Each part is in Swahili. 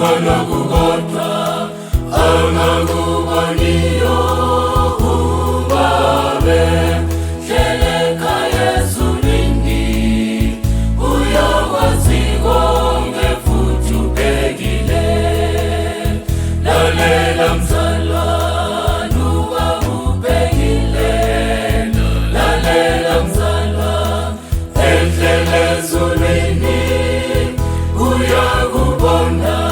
Ukono kugota amagubaniyo umbabe Sheleka Yesu nini Uyo wasigonge futu pegile Lalela msalwa nuwa upegile Lalela msalwa Entele zulini Uyo kubona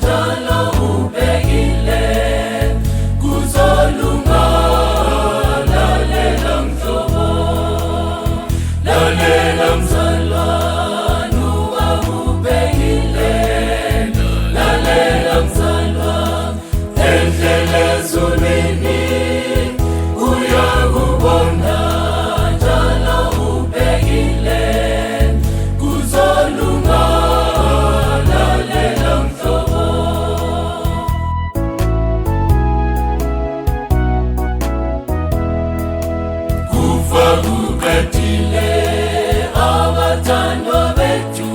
Jalo upegile Kuzolunga Lalela mtobo Lalela msalwa Nuwa upegile Lalela msalwa Entele zulini Uyo kubona Jalo upegile Kuzolunga Lalela mtobo Kufa kukatile abatandwa betu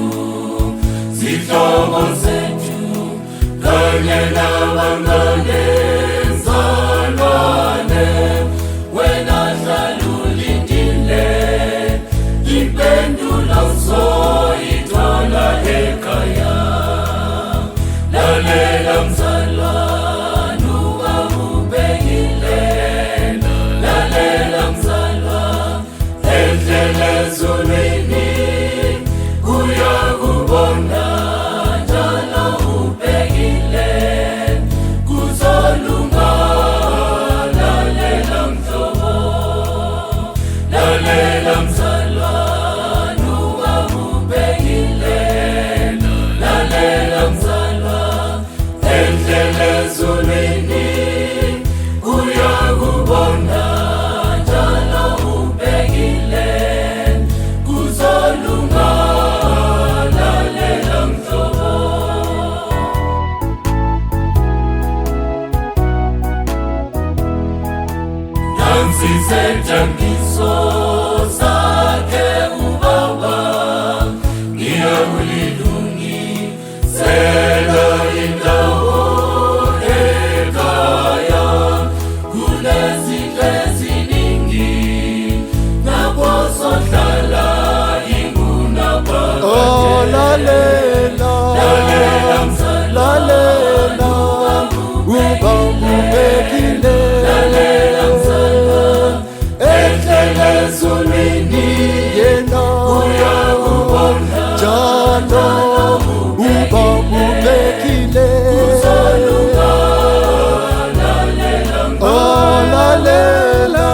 Zihlobo zethu kanye nabangane nzalwane Wena hlala ulindile impendulo uzoyithola ekhaya Lalela mzalwane uba ubekile Lalela mzalwane endlele ezulwini uyakubona njalo ubekile kuzolunga Lalela mhlobo Lalela mzalwane uba ubekile Lalela mzalwane endlele ezulwini uyakubona njalo ubekile kuzolunga Lalela mhlobo Nansi sejangiso sakhe ubaba ngiyawulilungi sela indawo ekhaya kunezinto eziningi lapho sohlala inguna phakade Lalela lalela uba ubekile endlele ezulwini yena uyakubona njalo uba ubekile kuzolunga Lalela lalela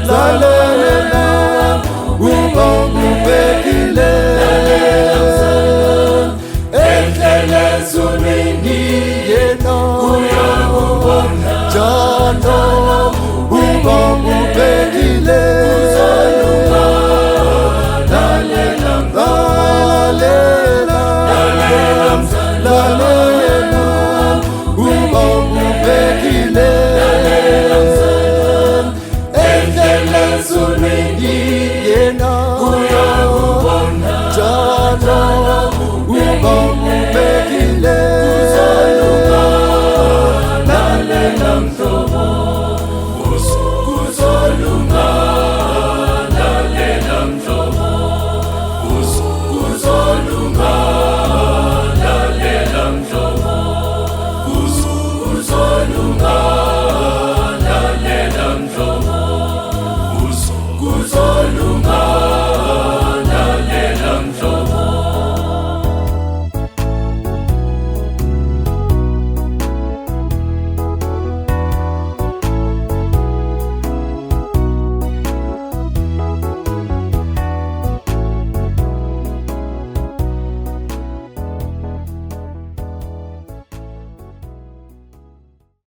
lalela uba ubekile endlele ezulwini yena uyakubona njalo uba ubekile kuzolunga Lalela lalela lalela uba ubekile endlele ezulwini yena uyakubona njalo uba